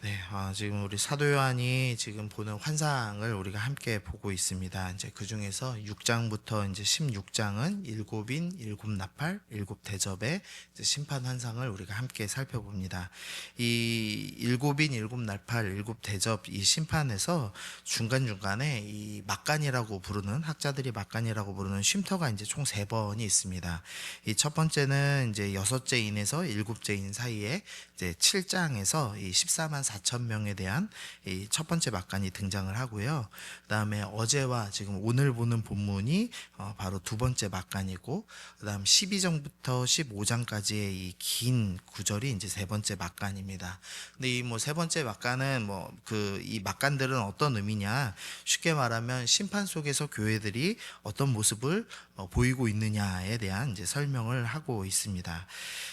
네, 지금 우리 사도 요한이 지금 보는 환상을 우리가 함께 보고 있습니다. 이제 그 중에서 6장부터 이제 16장은 일곱 인, 일곱 나팔, 일곱 대접의 이제 심판 환상을 우리가 함께 살펴봅니다. 이 일곱 인, 일곱 나팔, 일곱 대접 이 심판에서 중간중간에 이 막간이라고 부르는 학자들이 막간이라고 부르는 쉼터가 이제 총 세 번이 있습니다. 이 첫 번째는 이제 여섯째 인에서 일곱째 인 사이에 이제 7장에서 이 14만 4천 명에 대한 이 첫 번째 막간이 등장을 하고요. 그다음에 어제와 지금 오늘 보는 본문이 바로 두 번째 막간이고, 그다음 12장부터 15장까지의 이 긴 구절이 이제 세 번째 막간입니다. 근데 이 뭐 세 번째 막간은 뭐 이 막간들은 어떤 의미냐? 쉽게 말하면 심판 속에서 교회들이 어떤 모습을 보이고 있느냐에 대한 이제 설명을 하고 있습니다.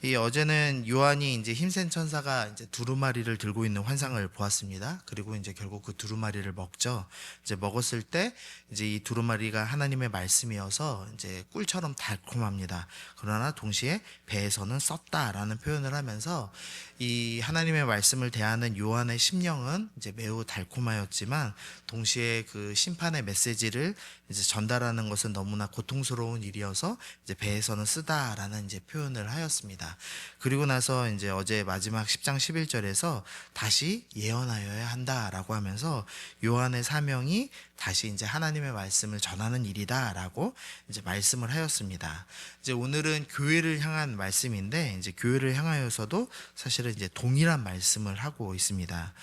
이 어제는 요한이 이제 힘센 천사가 이제 두루마리를 들고 있는 환상을 보았습니다. 그리고 이제 결국 그 두루마리를 먹죠. 이제 먹었을 때 이제 이 두루마리가 하나님의 말씀이어서 이제 꿀처럼 달콤합니다. 그러나 동시에 배에서는 썼다라는 표현을 하면서 이 하나님의 말씀을 대하는 요한의 심령은 이제 매우 달콤하였지만 동시에 그 심판의 메시지를 이제 전달하는 것은 너무나 고통스러운 일이어서 이제 배에서는 쓰다라는 이제 표현을 하였습니다. 그리고 나서 이제 어제 마지막 10장 11절에서 다시 예언하여야 한다라고 하면서 요한의 사명이 다시 이제 하나님의 말씀을 전하는 일이다라고 이제 말씀을 하였습니다. 이제 오늘은 교회를 향한 말씀인데 이제 교회를 향하여서도 사실은 이제 동일한 말씀을 하고 있습니다.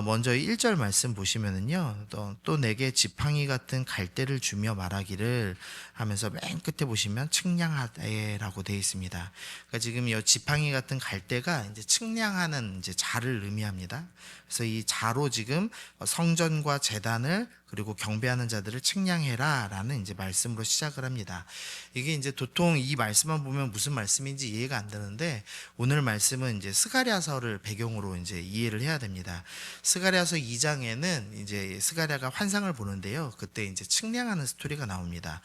먼저 1절 말씀 보시면은요, 또 내게 지팡이 같은 갈대를 주며 말하기를 하면서 맨 끝에 보시면 측량하되라고 되어 있습니다. 그러니까 지금 이 지팡이 같은 갈대가 이제 측량하는 이제 자를 의미합니다. 그래서 이 자로 지금 성전과 제단을 그리고 경배하는 자들을 측량해라라는 이제 말씀으로 시작을 합니다. 이게 이제 도통 이 말씀만 보면 무슨 말씀인지 이해가 안 되는데 오늘 말씀은 이제 스가랴서를 배경으로 이제 이해를 해야 됩니다. 스가랴서 2장에는 이제 스가랴가 환상을 보는데요. 그때 이제 측량하는 스토리가 나옵니다.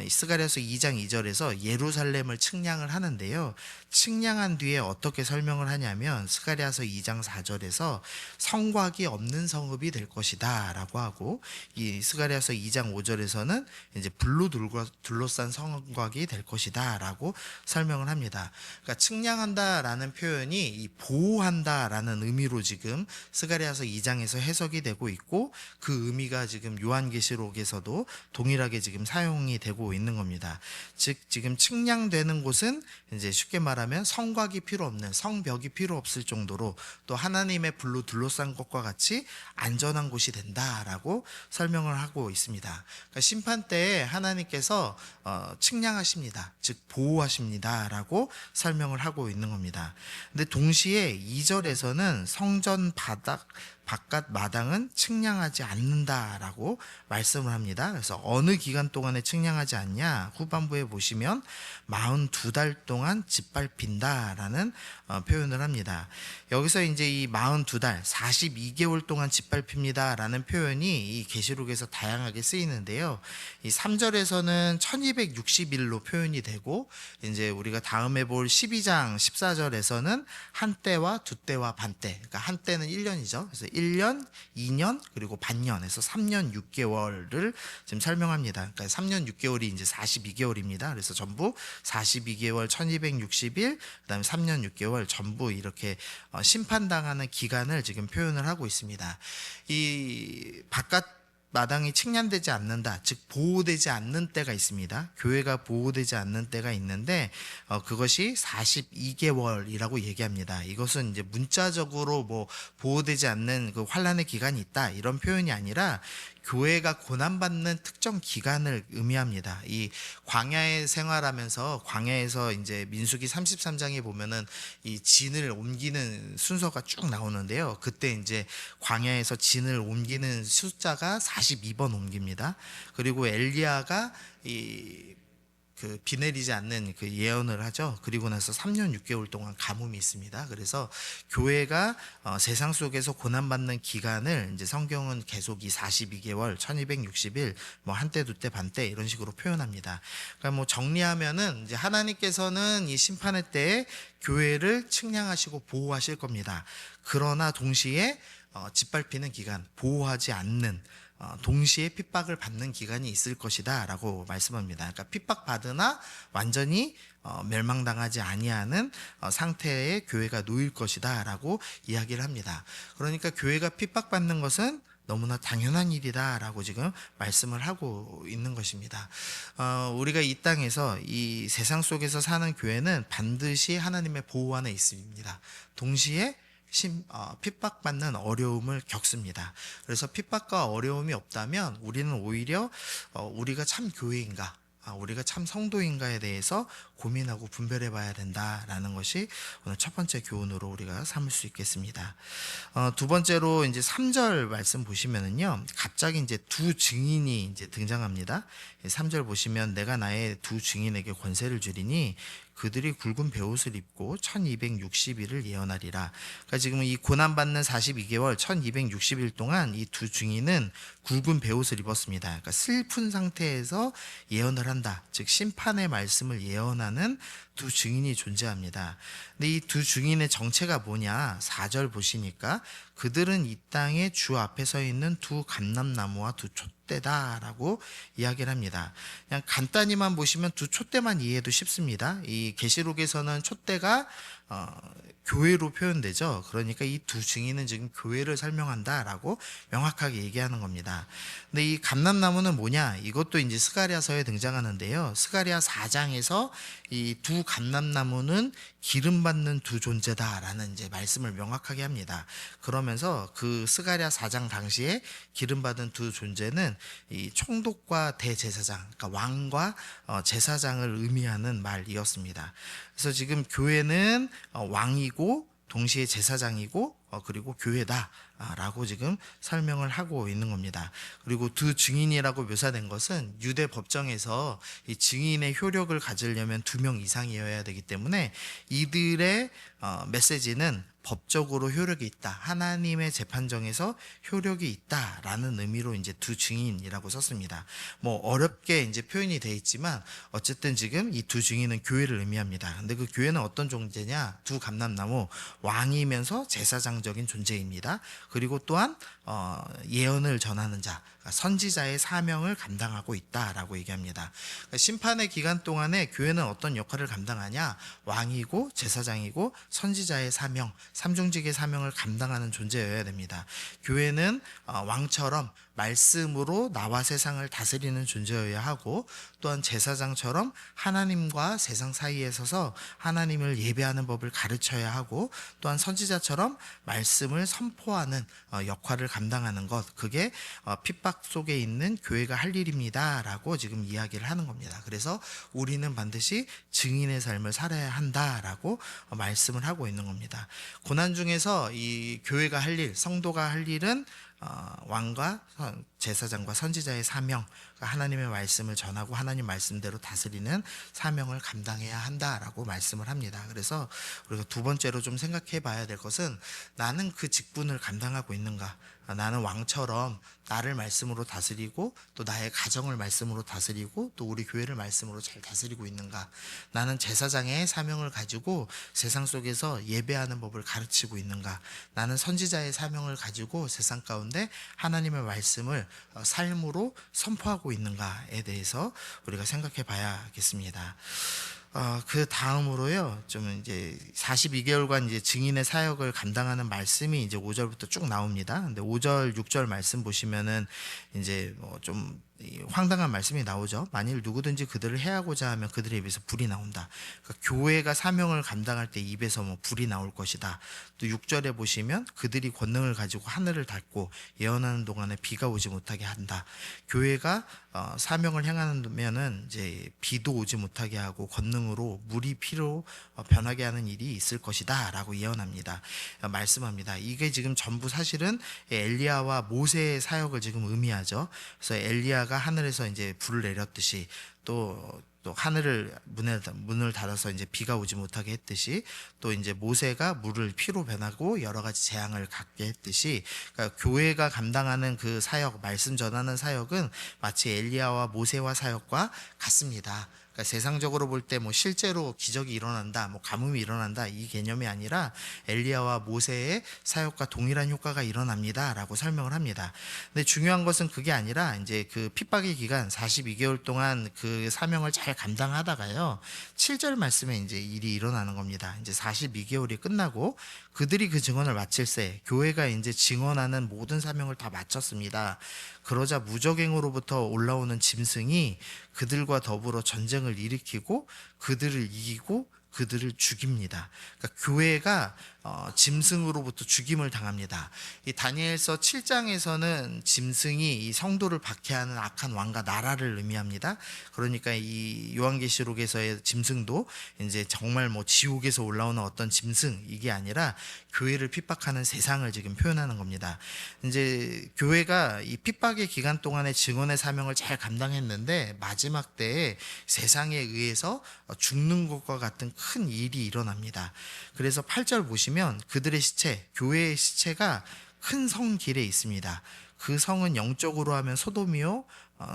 스가랴서 2장 2절에서 예루살렘을 측량을 하는데요. 측량한 뒤에 어떻게 설명을 하냐면 스가랴서 2장 4절에서 성곽이 없는 성읍이 될 것이다라고 하고, 이 스가랴서 2장 5절에서는 이제 불로 둘러싼 성곽이 될 것이다라고 설명을 합니다. 그러니까 측량한다라는 표현이 이 보호한다라는 의미로 지금 스가랴서 2장에서 해석이 되고 있고, 그 의미가 지금 요한계시록에서도 동일하게 지금 사용이 되고 있는 겁니다. 즉 지금 측량되는 곳은 이제 쉽게 말하면 성곽이 필요 없는, 성벽이 필요 없을 정도로 또 하나님의 불로 둘러싼 것과 같이 안전한 곳이 된다라고 설명을 하고 있습니다. 그러니까 심판 때에 하나님께서 측량하십니다. 즉 보호하십니다라고 설명을 하고 있는 겁니다. 근데 동시에 2절에서는 성전 바깥 마당은 측량하지 않는다라고 말씀을 합니다. 그래서 어느 기간 동안에 측량하지 않냐, 후반부에 보시면 42달 동안 짓밟힌다라는 표현을 합니다. 여기서 이제 이 42달 42개월 동안 짓밟힙니다라는 표현이 이 계시록에서 다양하게 쓰이는데요. 이 3절에서는 1260일로 표현이 되고, 이제 우리가 다음에 볼 12장 14절에서는 한때와 두때와 반때, 그러니까 한때는 1년이죠. 그래서 1년, 2년, 그리고 반년에서 3년 6개월을 지금 설명합니다. 그러니까 3년 6개월이 이제 42개월입니다. 그래서 전부 42개월 1260일, 그다음에 3년 6개월 전부 이렇게 심판당하는 기간을 지금 표현을 하고 있습니다. 이 바깥 마당이 측량되지 않는다, 즉 보호되지 않는 때가 있습니다. 교회가 보호되지 않는 때가 있는데 그것이 42개월이라고 얘기합니다. 이것은 이제 문자적으로 뭐 보호되지 않는 그 환란의 기간이 있다 이런 표현이 아니라 교회가 고난받는 특정 기간을 의미합니다. 이 광야에 생활하면서 광야에서 이제 민수기 33장에 보면은 이 진을 옮기는 순서가 쭉 나오는데요. 그때 이제 광야에서 진을 옮기는 숫자가 42번 옮깁니다. 그리고 엘리야가 그 비 내리지 않는 그 예언을 하죠. 그리고 나서 3년 6개월 동안 가뭄이 있습니다. 그래서 교회가 세상 속에서 고난받는 기간을 이제 성경은 계속 이 42개월, 1260일, 뭐 한때, 두때, 반때 이런 식으로 표현합니다. 그러니까 뭐 정리하면은 이제 하나님께서는 이 심판의 때에 교회를 측량하시고 보호하실 겁니다. 그러나 동시에 짓밟히는 기간, 보호하지 않는 동시에 핍박을 받는 기간이 있을 것이다 라고 말씀합니다. 그러니까 핍박받으나 완전히 멸망당하지 아니하는 상태에 교회가 놓일 것이다 라고 이야기를 합니다. 그러니까 교회가 핍박받는 것은 너무나 당연한 일이다 라고 지금 말씀을 하고 있는 것입니다. 우리가 이 땅에서 이 세상 속에서 사는 교회는 반드시 하나님의 보호 안에 있습니다. 동시에 핍박받는 어려움을 겪습니다. 그래서 핍박과 어려움이 없다면 우리는 오히려 우리가 참 교회인가, 우리가 참 성도인가에 대해서 고민하고 분별해 봐야 된다라는 것이 오늘 첫 번째 교훈으로 우리가 삼을 수 있겠습니다. 두 번째로 이제 3절 말씀 보시면은요, 갑자기 이제 두 증인이 이제 등장합니다. 3절 보시면 내가 나의 두 증인에게 권세를 주리니 그들이 굵은 베옷을 입고 1260일을 예언하리라. 그러니까 지금 이 고난받는 42개월 1260일 동안 이 두 증인은 굵은 베옷을 입었습니다. 그러니까 슬픈 상태에서 예언을 한다. 즉 심판의 말씀을 예언하는 두 증인이 존재합니다. 근데 이 두 증인의 정체가 뭐냐? 4절 보시니까 그들은 이 땅에 주 앞에 서 있는 두 감람나무와 두 촛대다라고 이야기를 합니다. 그냥 간단히만 보시면 두 촛대만 이해해도 쉽습니다. 이 계시록에서는 촛대가 교회로 표현되죠. 그러니까 이 두 증인은 지금 교회를 설명한다라고 명확하게 얘기하는 겁니다. 근데 이 감람나무는 뭐냐? 이것도 이제 스가랴서에 등장하는데요. 스가랴 4장에서 이 두 감람나무는 기름 받는 두 존재다라는 이제 말씀을 명확하게 합니다. 그러면서 그 스가랴 4장 당시에 기름 받은 두 존재는 이 총독과 대제사장, 그러니까 왕과 제사장을 의미하는 말이었습니다. 그래서 지금 교회는 왕이고 동시에 제사장이고 그리고 교회다라고 지금 설명을 하고 있는 겁니다. 그리고 두 증인이라고 묘사된 것은 유대 법정에서 이 증인의 효력을 가지려면 2명 이상이어야 되기 때문에 이들의 메시지는 법적으로 효력이 있다. 하나님의 재판정에서 효력이 있다라는 의미로 이제 두 증인이라고 썼습니다. 뭐 어렵게 이제 표현이 되어 있지만 어쨌든 지금 이 두 증인은 교회를 의미합니다. 근데 그 교회는 어떤 존재냐? 두 감람나무, 왕이면서 제사장적인 존재입니다. 그리고 또한 예언을 전하는 자, 선지자의 사명을 감당하고 있다라고 얘기합니다. 그러니까 심판의 기간 동안에 교회는 어떤 역할을 감당하냐? 왕이고 제사장이고 선지자의 사명, 삼중직의 사명을 감당하는 존재여야 됩니다. 교회는 왕처럼 말씀으로 나와 세상을 다스리는 존재여야 하고, 또한 제사장처럼 하나님과 세상 사이에 서서 하나님을 예배하는 법을 가르쳐야 하고, 또한 선지자처럼 말씀을 선포하는 역할을 감당하는 것, 그게 핍박 속에 있는 교회가 할 일입니다 라고 지금 이야기를 하는 겁니다. 그래서 우리는 반드시 증인의 삶을 살아야 한다라고 말씀을 하고 있는 겁니다. 고난 중에서 이 교회가 할 일, 성도가 할 일은 왕과 제사장과 선지자의 사명, 하나님의 말씀을 전하고 하나님 말씀대로 다스리는 사명을 감당해야 한다라고 말씀을 합니다. 그래서 우리가 두 번째로 좀 생각해 봐야 될 것은, 나는 그 직분을 감당하고 있는가? 나는 왕처럼 나를 말씀으로 다스리고 또 나의 가정을 말씀으로 다스리고 또 우리 교회를 말씀으로 잘 다스리고 있는가? 나는 제사장의 사명을 가지고 세상 속에서 예배하는 법을 가르치고 있는가? 나는 선지자의 사명을 가지고 세상 가운데 하나님의 말씀을 삶으로 선포하고 있는가에 대해서 우리가 생각해 봐야겠습니다. 그 다음으로요, 좀 이제 42개월간 이제 증인의 사역을 감당하는 말씀이 이제 5절부터 쭉 나옵니다. 근데 5절, 6절 말씀 보시면은 이제 좀 황당한 말씀이 나오죠. 만일 누구든지 그들을 해하고자 하면 그들의 입에서 불이 나온다. 그러니까 교회가 사명을 감당할 때 입에서 불이 나올 것이다. 또 6절에 보시면 그들이 권능을 가지고 하늘을 닫고 예언하는 동안에 비가 오지 못하게 한다. 교회가 사명을 행하면은 이제 비도 오지 못하게 하고 권능으로 물이 피로 변하게 하는 일이 있을 것이다라고 예언합니다. 말씀합니다. 이게 지금 전부 사실은 엘리야와 모세의 사역을 지금 의미하죠. 그래서 엘리야가 하늘에서 이제 불을 내렸듯이 또 또 하늘을 문을 닫아서 이제 비가 오지 못하게 했듯이, 또 이제 모세가 물을 피로 변하고 여러 가지 재앙을 갖게 했듯이, 그러니까 교회가 감당하는 그 사역, 말씀 전하는 사역은 마치 엘리야와 모세와 사역과 같습니다. 그러니까 세상적으로 볼 때 뭐 실제로 기적이 일어난다, 뭐 가뭄이 일어난다, 이 개념이 아니라 엘리야와 모세의 사역과 동일한 효과가 일어납니다라고 설명을 합니다. 근데 중요한 것은 그게 아니라 이제 그 핍박의 기간 42개월 동안 그 사명을 잘 감당하다가요, 7절 말씀에 이제 일이 일어나는 겁니다. 이제 42개월이 끝나고 그들이 그 증언을 마칠새 교회가 이제 증언하는 모든 사명을 다 마쳤습니다. 그러자 무적행으로부터 올라오는 짐승이 그들과 더불어 전쟁을 일으키고 그들을 이기고 그들을 죽입니다. 그러니까 교회가 짐승으로부터 죽임을 당합니다. 이 다니엘서 7장에서는 짐승이 이 성도를 박해하는 악한 왕과 나라를 의미합니다. 그러니까 이 요한계시록에서의 짐승도 이제 정말 뭐 지옥에서 올라오는 어떤 짐승, 이게 아니라 교회를 핍박하는 세상을 지금 표현하는 겁니다. 이제 교회가 이 핍박의 기간 동안의 증언의 사명을 잘 감당했는데 마지막 때에 세상에 의해서 죽는 것과 같은 큰 일이 일어납니다. 그래서 8절 보시면 그들의 시체, 교회의 시체가 큰 성 길에 있습니다. 그 성은 영적으로 하면 소돔이요,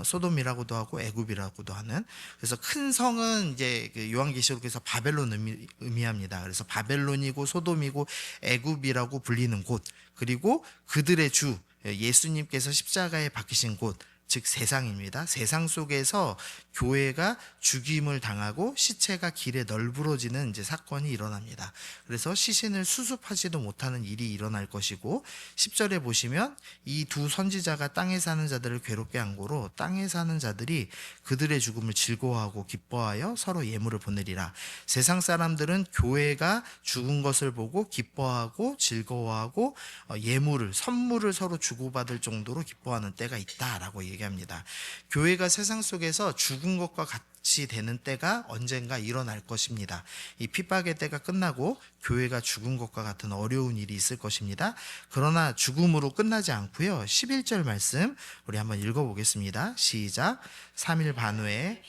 소돔이라고도 하고 애굽이라고도 하는, 그래서 큰 성은 이제 그 요한계시록에서 바벨론 의미합니다. 그래서 바벨론이고 소돔이고 애굽이라고 불리는 곳, 그리고 그들의 주 예수님께서 십자가에 박히신 곳, 즉 세상입니다. 세상 속에서 교회가 죽임을 당하고 시체가 길에 널브러지는 이제 사건이 일어납니다. 그래서 시신을 수습하지도 못하는 일이 일어날 것이고, 10절에 보시면 이 두 선지자가 땅에 사는 자들을 괴롭게 한 고로 땅에 사는 자들이 그들의 죽음을 즐거워하고 기뻐하여 서로 예물을 보내리라. 세상 사람들은 교회가 죽은 것을 보고 기뻐하고 즐거워하고 예물을, 선물을 서로 주고받을 정도로 기뻐하는 때가 있다라고 얘기합니다. 교회가 세상 속에서 죽은 것과 같이 되는 때가 언젠가 일어날 것입니다. 이 핍박의 때가 끝나고 교회가 죽은 것과 같은 어려운 일이 있을 것입니다. 그러나 죽음으로 끝나지 않고요, 11절 말씀 우리 한번 읽어보겠습니다. 시작. 3일 반 후에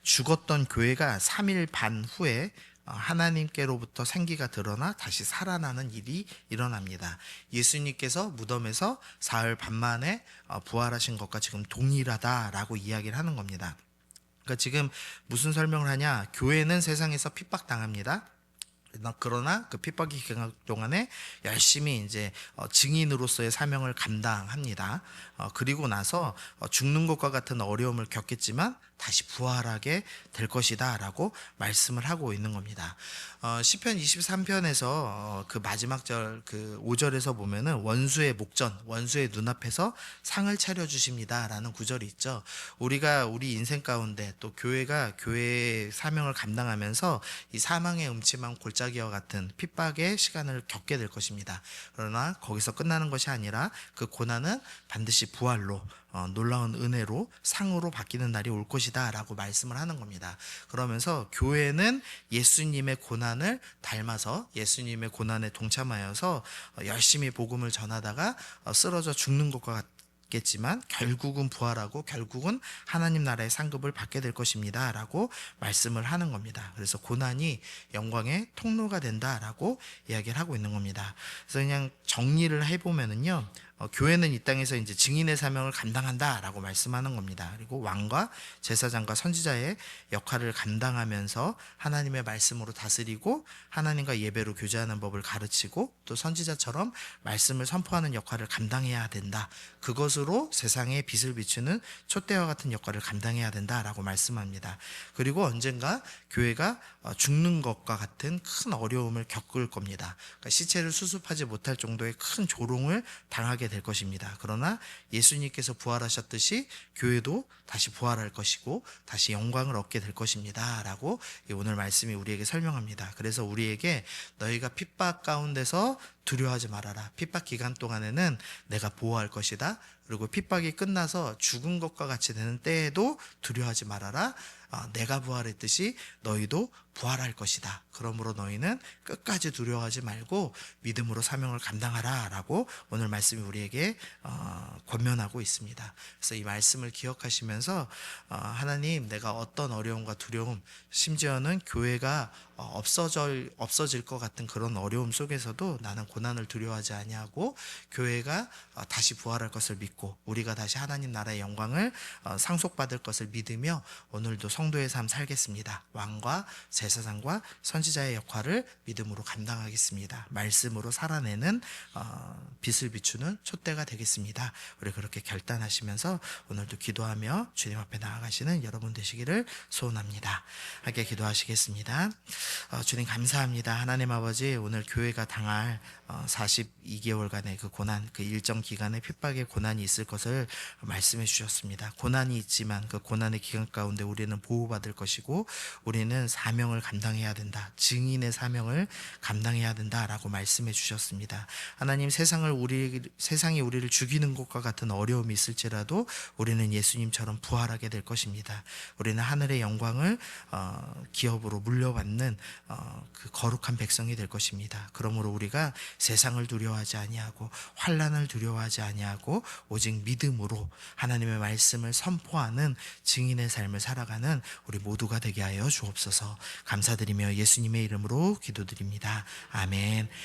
죽었던 교회가 3일 반 후에 하나님께로부터 생기가 드러나 다시 살아나는 일이 일어납니다. 예수님께서 무덤에서 사흘 반 만에 부활하신 것과 지금 동일하다라고 이야기를 하는 겁니다. 그러니까 지금 무슨 설명을 하냐? 교회는 세상에서 핍박당합니다. 그러나 그 핍박의 기간 동안에 열심히 이제 증인으로서의 사명을 감당합니다. 그리고 나서 죽는 것과 같은 어려움을 겪겠지만 다시 부활하게 될 것이다 라고 말씀을 하고 있는 겁니다. 시편 23편에서 그 마지막 절 그 5절에서 보면은 원수의 목전, 원수의 눈앞에서 상을 차려주십니다 라는 구절이 있죠. 우리가 우리 인생 가운데 또 교회가 교회의 사명을 감당하면서 이 사망의 음침한 골짜기와 같은 핍박의 시간을 겪게 될 것입니다. 그러나 거기서 끝나는 것이 아니라 그 고난은 반드시 부활로, 놀라운 은혜로, 상으로 바뀌는 날이 올 것이다 라고 말씀을 하는 겁니다. 그러면서 교회는 예수님의 고난을 닮아서 예수님의 고난에 동참하여서 열심히 복음을 전하다가 쓰러져 죽는 것과 겠지만 결국은 부활하고 결국은 하나님 나라의 상급을 받게 될 것입니다 라고 말씀을 하는 겁니다. 그래서 고난이 영광의 통로가 된다라고 이야기를 하고 있는 겁니다. 그래서 그냥 정리를 해보면은요, 교회는 이 땅에서 이제 증인의 사명을 감당한다라고 말씀하는 겁니다. 그리고 왕과 제사장과 선지자의 역할을 감당하면서 하나님의 말씀으로 다스리고 하나님과 예배로 교제하는 법을 가르치고 또 선지자처럼 말씀을 선포하는 역할을 감당해야 된다. 그것으로 세상에 빛을 비추는 촛대와 같은 역할을 감당해야 된다라고 말씀합니다. 그리고 언젠가 교회가 죽는 것과 같은 큰 어려움을 겪을 겁니다. 그러니까 시체를 수습하지 못할 정도의 큰 조롱을 당하게 될 것입니다. 그러나 예수님께서 부활하셨듯이 교회도 다시 부활할 것이고 다시 영광을 얻게 될 것입니다 라고 오늘 말씀이 우리에게 설명합니다. 그래서 우리에게 너희가 핍박 가운데서 두려워하지 말아라. 핍박 기간 동안에는 내가 보호할 것이다. 그리고 핍박이 끝나서 죽은 것과 같이 되는 때에도 두려워하지 말아라. 내가 부활했듯이 너희도 부활할 것이다. 그러므로 너희는 끝까지 두려워하지 말고 믿음으로 사명을 감당하라 라고 오늘 말씀이 우리에게 권면하고 있습니다. 그래서 이 말씀을 기억하시면서 하나님, 내가 어떤 어려움과 두려움, 심지어는 교회가 없어질 것 같은 그런 어려움 속에서도 나는 고난을 두려워하지 아니하고 교회가 다시 부활할 것을 믿고 우리가 다시 하나님 나라의 영광을 상속받을 것을 믿으며 오늘도 성도의 삶 살겠습니다. 왕과 제사장과 선지자의 역할을 믿음으로 감당하겠습니다. 말씀으로 살아내는 빛을 비추는 촛대가 되겠습니다. 우리 그렇게 결단하시면서 오늘도 기도하며 주님 앞에 나아가시는 여러분 되시기를 소원합니다. 함께 기도하시겠습니다. 주님 감사합니다. 하나님 아버지, 오늘 교회가 당할 42개월간의 그 고난, 그 일정 기간의 핍박의 고난이 있을 것을 말씀해 주셨습니다. 고난이 있지만 그 고난의 기간 가운데 우리는 보호받을 것이고 우리는 사명을 감당해야 된다. 증인의 사명을 감당해야 된다라고 말씀해 주셨습니다. 하나님, 세상이 우리를 죽이는 것과 같은 어려움이 있을지라도 우리는 예수님처럼 부활하게 될 것입니다. 우리는 하늘의 영광을 기업으로 물려받는 그 거룩한 백성이 될 것입니다. 그러므로 우리가 세상을 두려워하지 아니하고 환난을 두려워하지 아니하고 오직 믿음으로 하나님의 말씀을 선포하는 증인의 삶을 살아가는 우리 모두가 되게 하여 주옵소서. 감사드리며 예수님의 이름으로 기도드립니다. 아멘.